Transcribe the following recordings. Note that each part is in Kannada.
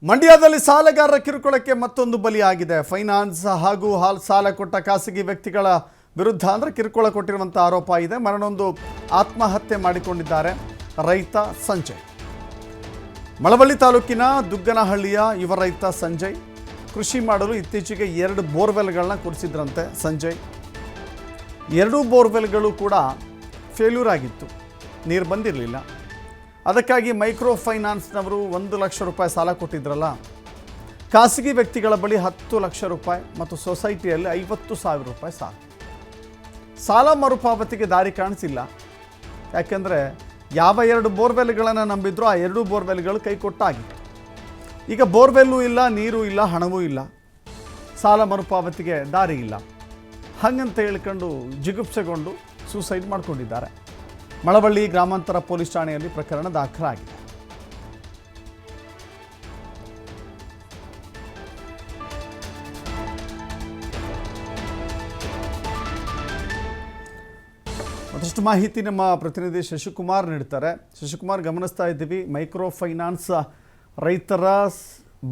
ಮಂಡ್ಯದಲ್ಲಿ ಸಾಲಗಾರರ ಕಿರುಕುಳಕ್ಕೆ ಮತ್ತೊಂದು ಬಲಿಯಾಗಿದೆ. ಫೈನಾನ್ಸ್ ಹಾಗೂ ಸಾಲ ಕೊಟ್ಟ ಖಾಸಗಿ ವ್ಯಕ್ತಿಗಳ ವಿರುದ್ಧ ಕಿರುಕುಳ ಕೊಟ್ಟಿರುವಂಥ ಆರೋಪ ಇದೆ. ಮರಣೊಂದು ಆತ್ಮಹತ್ಯೆ ಮಾಡಿಕೊಂಡಿದ್ದಾರೆ ರೈತ ಸಂಜಯ್. ಮಳವಳ್ಳಿ ತಾಲೂಕಿನ ದುಗ್ಗನಹಳ್ಳಿಯ ಯುವ ರೈತ ಸಂಜಯ್ ಕೃಷಿ ಮಾಡಲು ಇತ್ತೀಚೆಗೆ 2 ಬೋರ್ವೆಲ್ಗಳನ್ನ ಕೊರೆಸಿದ್ರಂತೆ ಸಂಜಯ್. 2 ಬೋರ್ವೆಲ್ಗಳು ಕೂಡ ಫೇಲ್ಯೂರ್ ಆಗಿತ್ತು, ನೀರು ಬಂದಿರಲಿಲ್ಲ. ಅದಕ್ಕಾಗಿ ಮೈಕ್ರೋ ಫೈನಾನ್ಸ್ನವರು 1 ಲಕ್ಷ ರೂಪಾಯಿ ಸಾಲ ಕೊಟ್ಟಿದ್ರಲ್ಲ, ಖಾಸಗಿ ವ್ಯಕ್ತಿಗಳ ಬಳಿ 10 ಲಕ್ಷ ರೂಪಾಯಿ ಮತ್ತು ಸೊಸೈಟಿಯಲ್ಲಿ 50,000 ರೂಪಾಯಿ ಸಾಲ ಮರುಪಾವತಿಗೆ ದಾರಿ ಕಾಣಿಸಿಲ್ಲ. ಯಾಕೆಂದರೆ ಯಾವ 2 ಬೋರ್ವೆಲ್ಗಳನ್ನು ನಂಬಿದ್ರು ಆ 2 ಬೋರ್ವೆಲ್ಗಳು ಕೈ ಕೊಟ್ಟಾಗಿತ್ತು. ಈಗ ಬೋರ್ವೆಲ್ಲೂ ಇಲ್ಲ, ನೀರು ಇಲ್ಲ, ಹಣವೂ ಇಲ್ಲ, ಸಾಲ ಮರುಪಾವತಿಗೆ ದಾರಿ ಇಲ್ಲ. ಹಾಗಂತ ಹೇಳ್ಕೊಂಡು ಜಿಗುಪ್ಸೆಗೊಂಡು ಸೂಸೈಡ್ ಮಾಡಿಕೊಂಡಿದ್ದಾರೆ. ಮಳವಳ್ಳಿ ಗ್ರಾಮಾಂತರ ಪೊಲೀಸ್ ಠಾಣೆಯಲ್ಲಿ ಪ್ರಕರಣ ದಾಖಲಾಗಿದೆ. ಮತ್ತಷ್ಟು ಮಾಹಿತಿ ನಮ್ಮ ಪ್ರತಿನಿಧಿ ಶಶಿಕುಮಾರ್ ನೀಡ್ತಾರೆ. ಶಶಿಕುಮಾರ್, ಗಮನಿಸ್ತಾ ಇದ್ದೀವಿ ಮೈಕ್ರೋ ಫೈನಾನ್ಸ್ ರೈತರ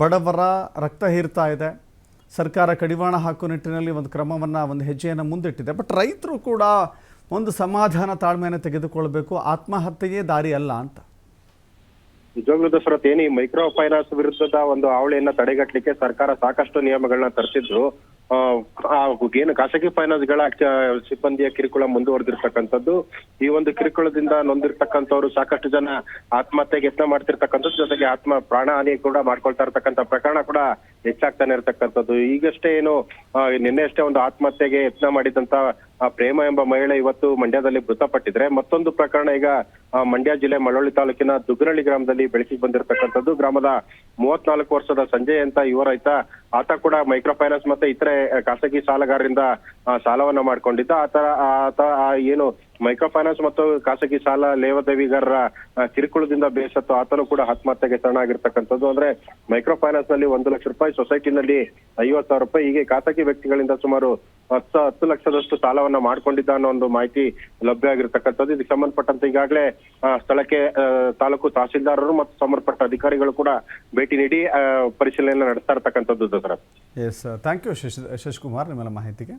ಬಡವರ ರಕ್ತ ಹೀರ್ತಾ ಇದೆ. ಸರ್ಕಾರ ಕಡಿವಾಣ ಹಾಕೋ ನಿಟ್ಟಿನಲ್ಲಿ ಒಂದು ಕ್ರಮವನ್ನು, ಒಂದು ಹೆಜ್ಜೆಯನ್ನು ಮುಂದಿಟ್ಟಿದೆ. ಬಟ್ ರೈತರು ಕೂಡ ಒಂದು ಸಮಾಧಾನ, ತಾಳ್ಮೆಯನ್ನು ತೆಗೆದುಕೊಳ್ಬೇಕು. ಆತ್ಮಹತ್ಯೆಯೇ ದಾರಿ ಅಲ್ಲ ಅಂತ. ನಿಜವಾಗ್ಲೂ ದಸರತ್ ಈ ಮೈಕ್ರೋ ಫೈನಾನ್ಸ್ ವಿರುದ್ಧದ ಒಂದು ಹಾವಳಿಯನ್ನ ತಡೆಗಟ್ಟಲಿಕ್ಕೆ ಸರ್ಕಾರ ಸಾಕಷ್ಟು ನಿಯಮಗಳನ್ನ ತರಿಸಿದ್ರು. ಏನು ಖಾಸಗಿ ಫೈನಾನ್ಸ್ ಗಳ ಸಿಬ್ಬಂದಿಯ ಕಿರುಕುಳ ಮುಂದುವರೆದಿರ್ತಕ್ಕಂಥದ್ದು, ಈ ಒಂದು ಕಿರುಕುಳದಿಂದ ನೊಂದಿರ್ತಕ್ಕಂಥವ್ರು ಸಾಕಷ್ಟು ಜನ ಆತ್ಮಹತ್ಯೆಗೆ ಯತ್ನ ಮಾಡ್ತಿರ್ತಕ್ಕಂಥದ್ದು, ಜೊತೆಗೆ ಪ್ರಾಣ ಹಾನಿ ಕೂಡ ಮಾಡ್ಕೊಳ್ತಾ ಇರ್ತಕ್ಕಂಥ ಪ್ರಕರಣ ಕೂಡ ಹೆಚ್ಚಾಗ್ತಾನೆ ಇರ್ತಕ್ಕಂಥದ್ದು. ಈಗಷ್ಟೇ ನಿನ್ನೆ ಅಷ್ಟೇ ಒಂದು ಆತ್ಮಹತ್ಯೆಗೆ ಯತ್ನ ಮಾಡಿದಂತ ಪ್ರೇಮ ಎಂಬ ಮಹಿಳೆ ಇವತ್ತು ಮಂಡ್ಯದಲ್ಲಿ ಮೃತಪಟ್ಟಿದ್ರೆ, ಮತ್ತೊಂದು ಪ್ರಕರಣ ಈಗ ಮಂಡ್ಯ ಜಿಲ್ಲೆ ಮಳವಳ್ಳಿ ತಾಲೂಕಿನ ದುಗ್ಗನಹಳ್ಳಿ ಗ್ರಾಮದಲ್ಲಿ ಬೆಳಕಿಗೆ ಬಂದಿರತಕ್ಕಂಥದ್ದು. ಗ್ರಾಮದ 34 ವರ್ಷದ ಸಂಜಯ್ ಅಂತ ಯುವ ರೈತ, ಆತ ಕೂಡ ಮೈಕ್ರೋ ಫೈನಾನ್ಸ್ ಮತ್ತೆ ಇತರೆ ಖಾಸಗಿ ಸಾಲಗಾರರಿಂದ ಸಾಲವನ್ನ ಮಾಡ್ಕೊಂಡಿದ್ದ. ಆತ ಏನು ಮೈಕ್ರೋ ಫೈನಾನ್ಸ್ ಮತ್ತು ಖಾಸಗಿ ಸಾಲ ಲೇವಾದೇವಿಗಾರರ ಕಿರುಕುಳದಿಂದ ಬೇಸತ್ತು ಆತನು ಕೂಡ ಆತ್ಮಹತ್ಯೆಗೆ ಶರಣಾಗಿರ್ತಕ್ಕಂಥದ್ದು. ಅಂದ್ರೆ ಮೈಕ್ರೋ ಫೈನಾನ್ಸ್ ನಲ್ಲಿ 1 ಲಕ್ಷ ರೂಪಾಯಿ, ಸೊಸೈಟಿನಲ್ಲಿ 50,000 ರೂಪಾಯಿ, ಹೀಗೆ ಖಾಸಗಿ ವ್ಯಕ್ತಿಗಳಿಂದ ಸುಮಾರು 10 ಲಕ್ಷದಷ್ಟು ಸಾಲವನ್ನ ಮಾಡ್ಕೊಂಡಿದ್ದ ಅನ್ನೋ ಒಂದು ಮಾಹಿತಿ ಲಭ್ಯ ಆಗಿರ್ತಕ್ಕಂಥದ್ದು. ಇದಕ್ಕೆ ಸಂಬಂಧಪಟ್ಟಂತೆ ಈಗಾಗಲೇ ಸ್ಥಳಕ್ಕೆ ತಾಲೂಕು ತಹಸೀಲ್ದಾರರು ಮತ್ತು ಸಂಬಂಧಪಟ್ಟ ಅಧಿಕಾರಿಗಳು ಕೂಡ ಭೇಟಿ ನೀಡಿ ಪರಿಶೀಲನೆ ನಡೆಸ್ತಾ ಇರ್ತಕ್ಕಂಥದ್ದು. ಎಸ್, ಥ್ಯಾಂಕ್ ಯು ಶಶಿಕುಮಾರ್ ನಿಮ್ಮೆಲ್ಲ ಮಾಹಿತಿಗೆ.